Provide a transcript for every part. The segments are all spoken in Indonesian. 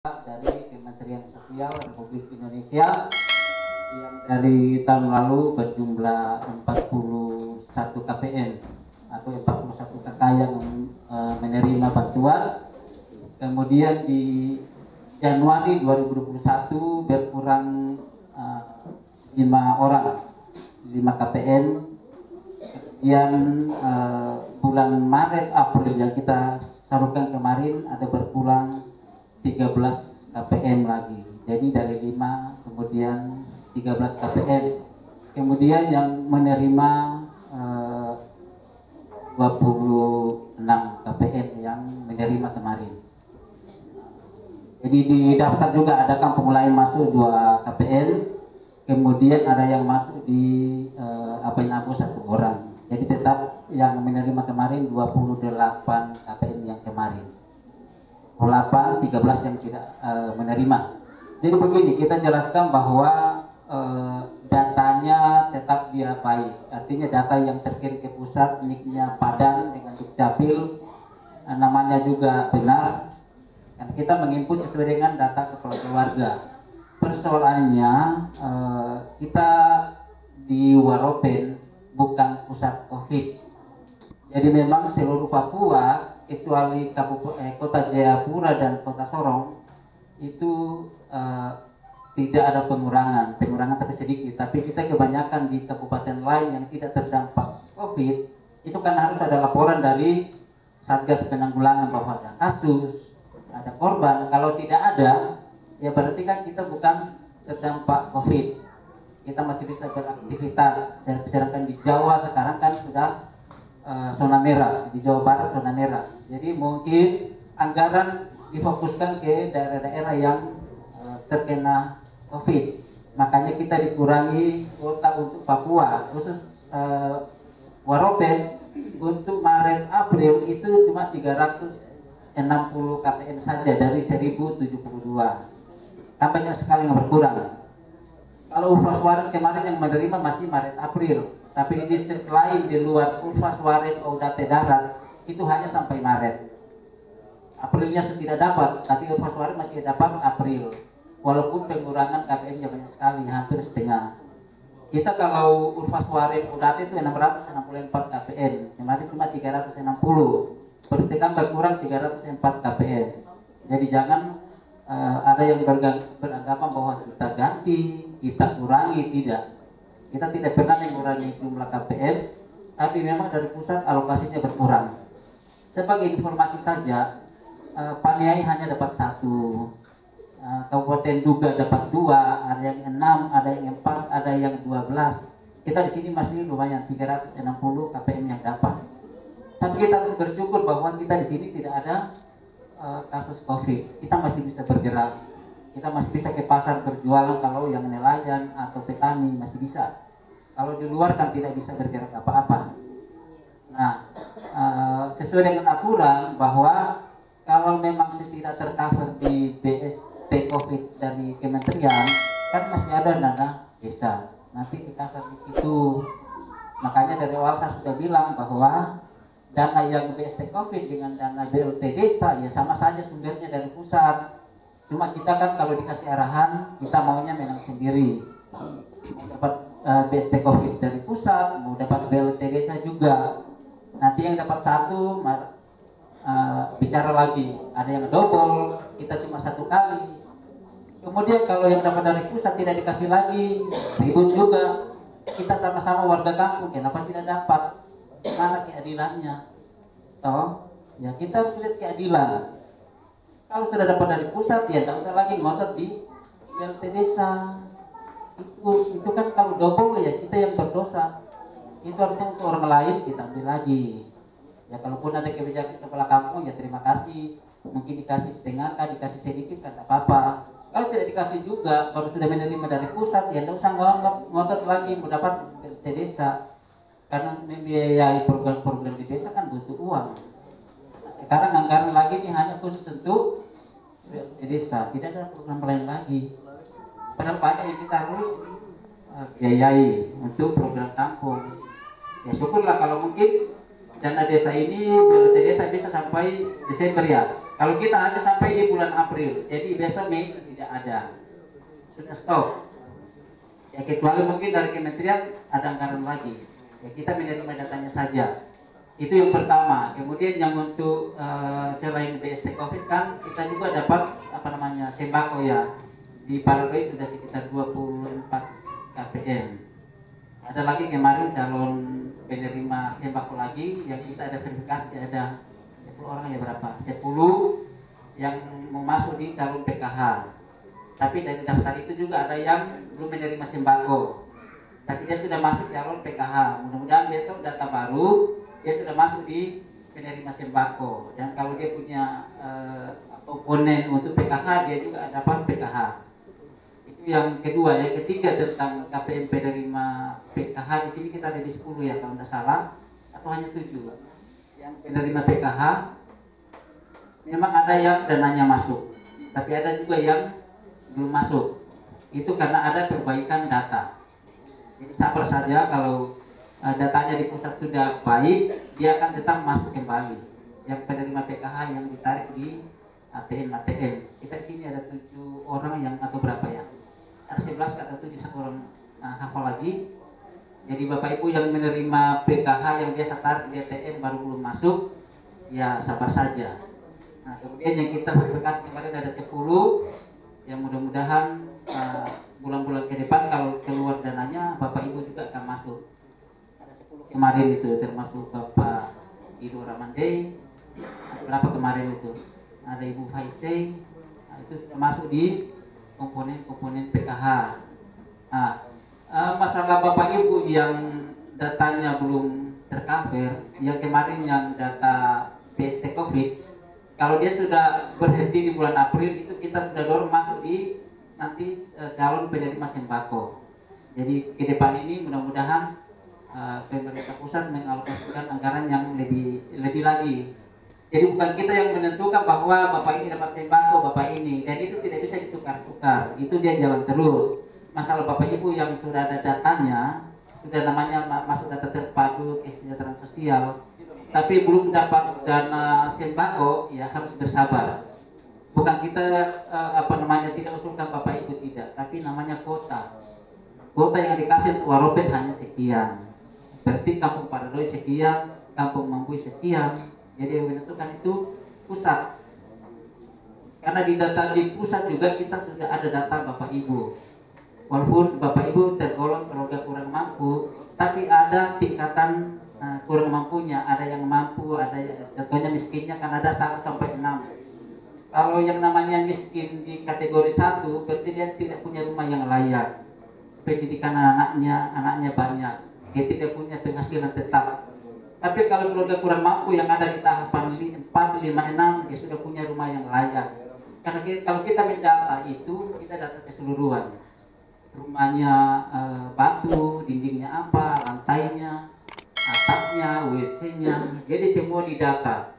dari Kementerian Sosial Republik Indonesia yang dari tahun lalu berjumlah 41 KPN atau 41 KK yang menerima bantuan. Kemudian di Januari 2021 berkurang 5 orang, 5 KPN. Kemudian bulan Maret April yang kita salurkan kemarin ada berkurang 13 KPN lagi. Jadi dari 5 kemudian 13 KPN. Kemudian yang menerima 26 KPN yang menerima kemarin. Jadi di daftar juga ada kampung lain masuk 2 KPN. Kemudian ada yang masuk di Abu 1 orang. Jadi tetap yang menerima kemarin 28 KPN yang kemarin. 8, 13 yang tidak menerima. Jadi begini, kita jelaskan bahwa datanya tetap dia baik. Artinya data yang terkirim ke pusat, NIK-nya Padang dengan Dukcapil, namanya juga benar. Dan kita menginput sesuai dengan data kepala keluarga. Persoalannya kita di Waropen bukan pusat COVID. Jadi memang seluruh Papua kecuali Kota Jayapura dan Kota Sorong itu tidak ada pengurangan tapi sedikit. Tapi kita kebanyakan di kabupaten lain yang tidak terdampak COVID itu kan harus ada laporan dari Satgas Penanggulangan bahwa ada kasus, ada korban. Kalau tidak ada, ya berarti kan kita bukan terdampak COVID. Kita masih bisa beraktivitas. Sedangkan di Jawa sekarang kan sudah zona merah, di Jawa Barat zona merah. Jadi mungkin anggaran difokuskan ke daerah-daerah yang terkena COVID. Makanya kita dikurangi kuota untuk Papua, khusus Waropen untuk Maret April itu cuma 360 KPN saja dari 1072. Kan banyak sekali yang berkurang. Kalau Ulfas Waret kemarin yang menerima masih Maret April, tapi di distrik lain di luar Ulfas Waret Oudate Darat itu hanya sampai Maret. Aprilnya tidak dapat, tapi Ulfas Waret masih dapat April. Walaupun pengurangan KPN-nya banyak sekali, hampir setengah. Kita kalau Ulfas Waret Oudate itu 664 KPN, kemarin cuma 360. Berarti kan berkurang 304 KPN. Jadi jangan ada yang beranggapan bahwa kita ganti, kita kurangi, tidak. Kita tidak pernah mengurangi jumlah KPN, tapi memang dari pusat alokasinya berkurang. Sebagai informasi saja, Paniai hanya dapat 1, Kabupaten Duga dapat 2, ada yang 6, ada yang 4, ada yang 12. Kita di sini masih lumayan 360 KPN yang dapat. Tapi kita harus bersyukur bahwa kita di sini tidak ada kasus COVID. Kita masih bisa bergerak. Kita masih bisa ke pasar berjualan kalau yang nelayan atau petani masih bisa. Kalau di luar kan tidak bisa bergerak apa-apa. Nah, sesuai dengan aturan bahwa kalau memang tidak tercover di BST COVID dari kementerian, kan masih ada dana desa. Nanti kita cover di situ. Makanya dari awal saya sudah bilang bahwa dana yang BST COVID dengan dana BLT desa ya sama saja sumbernya dari pusat. Cuma kita kan kalau dikasih arahan kita maunya menang sendiri. Mau dapat BST COVID dari pusat, mau dapat BLT desa juga. Nanti yang dapat 1 bicara lagi. Ada yang double, kita cuma 1 kali. Kemudian kalau yang dapat dari pusat tidak dikasih lagi, ribut juga. Kita sama-sama warga kampung, kenapa tidak dapat? Mana keadilannya? Toh, ya kita harus lihat keadilan. Kalau sudah dapat dari pusat ya tidak usah lagi ngotot di BLT desa. Itu kan kalau double ya kita yang berdosa. Itu harusnya untuk orang lain kita ambil lagi. Ya kalaupun ada kebijakan kepala kampung ya terima kasih. Mungkin dikasih setengah kan, dikasih sedikit kan tidak apa-apa. Kalau tidak dikasih juga, baru sudah menerima dari pusat ya tidak usah ngotot lagi mendapat BLT desa. Karena membiayai program-program di desa kan butuh uang. Sekarang anggaran lagi ini hanya khusus untuk BLT desa, tidak ada program lain lagi. Padahal banyak yang kita harus biayai untuk program kampung. Ya syukurlah kalau mungkin dana desa ini BLT desa bisa sampai Desember ya. Kalau kita hanya sampai di bulan April, jadi besok Mei sudah tidak ada, sudah stop. Ya kecuali mungkin dari kementerian ada anggaran lagi. Ya kita menerima datanya saja. Itu yang pertama. Kemudian yang untuk selain BST COVID kan kita juga dapat sembako ya. Di Paraguay sudah sekitar 24 KPM. Ada lagi kemarin calon penerima sembako lagi yang kita ada verifikasi ada 10 orang ya berapa? 10 yang mau masuk di calon PKH. Tapi dari daftar itu juga ada yang belum menerima sembako. Tapi dia sudah masuk calon PKH. Mudah-mudahan besok data baru dia sudah masuk di penerima sembako. Dan kalau dia punya komponen untuk PKH dia juga dapat PKH. Itu yang kedua. Yang ketiga tentang KPM penerima PKH di sini kita ada di 10 ya kalau tidak salah atau hanya 7. Yang penerima PKH memang ada yang dananya masuk, tapi ada juga yang belum masuk. Itu karena ada perbaikan data. Jadi sabar saja, kalau datanya di pusat sudah baik, dia akan tetap masuk kembali. Yang penerima PKH yang ditarik di ATM. Kita di sini ada 7 orang yang atau berapa ya? Ada 11 atau 7 sekurang hafal lagi. Jadi Bapak Ibu yang menerima PKH yang biasa tarik di ATM baru belum masuk, ya sabar saja. Nah, kemudian yang kita verifikasi kemarin ada 10 yang mudah-mudahan bulan-bulan ke depan kalau keluar dananya Bapak Ibu juga akan masuk. Ada 10 kemarin itu termasuk Bapak Ido Ramande. Berapa kemarin itu? Ada Ibu Faisei. Nah, itu sudah masuk di komponen PKH. Nah, masalah Bapak Ibu yang datanya belum tercover, yang kemarin yang data BST COVID, kalau dia sudah berhenti di bulan April itu kita sudah dorong masuk di nanti calon penerima sembako. Jadi ke depan ini mudah-mudahan pemerintah pusat mengalokasikan anggaran yang lebih lagi. Jadi bukan kita yang menentukan bahwa Bapak ini dapat sembako, Bapak ini, dan itu tidak bisa ditukar-tukar. Itu dia jalan terus. Masalah Bapak Ibu yang sudah ada datanya, sudah namanya masuk data terpadu kesejahteraan sosial, tapi belum dapat dana sembako, ya harus bersabar. Bukan kita tidak usulkan Bapak Ibu, tidak, tapi namanya kuota yang dikasih untuk Waropet hanya sekian, berarti Kampung Paradoy sekian, Kampung Mambui sekian. Jadi yang menentukan itu pusat, karena di data di pusat juga kita sudah ada data Bapak Ibu. Walaupun Bapak Ibu tergolong keluarga kurang mampu, tapi ada tingkatan kurang mampunya, ada yang mampu, ada contohnya miskinnya kan ada 1 sampai 6. Kalau yang namanya miskin di kategori 1 berarti dia tidak punya rumah yang layak, pendidikan anaknya banyak, dia tidak punya penghasilan tetap. Tapi kalau keluarga kurang mampu yang ada di tahapan 4, 5, 6 dia sudah punya rumah yang layak. Karena kalau kita mendata itu kita data keseluruhan, rumahnya batu, dindingnya apa, lantainya, atapnya, WC-nya, jadi semua didata.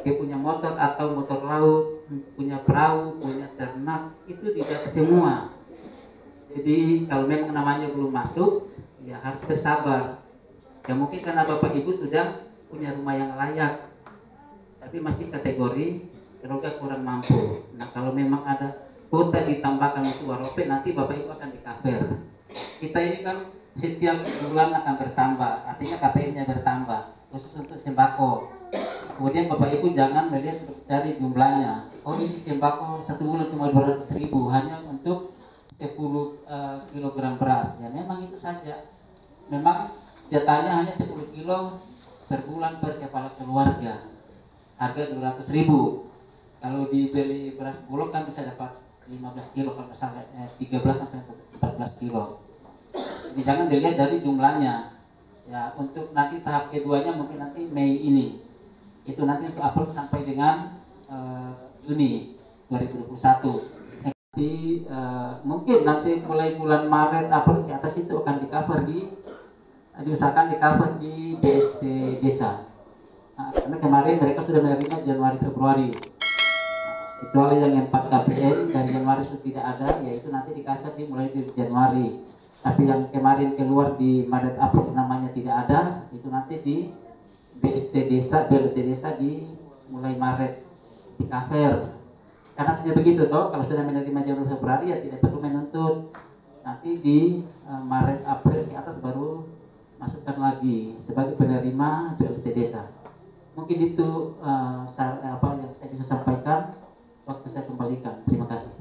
Dia punya motor atau motor laut, punya perahu, punya ternak, itu didata semua. Jadi kalau memang namanya belum masuk, ya harus bersabar. Ya mungkin karena Bapak Ibu sudah punya rumah yang layak, tapi masih kategori keluarga kurang mampu. Nah kalau memang ada kuota ditambahkan untuk Waropet, nanti Bapak Ibu akan di-cover. Kita ini kan setiap bulan akan bertambah, artinya KPM-nya bertambah khusus untuk sembako. Kemudian Bapak Ibu jangan melihat dari jumlahnya, oh ini sembako 1 bulan cuma 200.000 hanya untuk 10 kg beras. Ya memang itu saja, memang jatahnya hanya 10 kilo per bulan per kepala keluarga, harga 200.000. Kalau dibeli beras bulog kan bisa dapat 15 kilo kalau misalnya 13 sampai 14 kilo. Jadi jangan dilihat dari jumlahnya. Ya untuk nanti tahap keduanya mungkin nanti Mei ini. Itu nanti untuk upload sampai dengan Juni 2021. Nanti mungkin nanti mulai bulan Maret upload ke atas itu akan diusahakan di cover di BST desa. Nah, karena kemarin mereka sudah menerima Januari Februari. Kecuali yang 4 KPM dari Januari itu tidak ada, yaitu nanti di cover mulai di Januari. Tapi yang kemarin keluar di Maret April namanya tidak ada, itu nanti di BST desa, BLT desa di mulai Maret. di cover. Karena tidak begitu toh, kalau sudah menerima jalur Februari ya tidak perlu menuntut. Nanti di Maret April ke atas baru masukkan lagi sebagai penerima BLT desa. Mungkin itu apa yang saya bisa sampaikan waktu saya kembalikan. Terima kasih.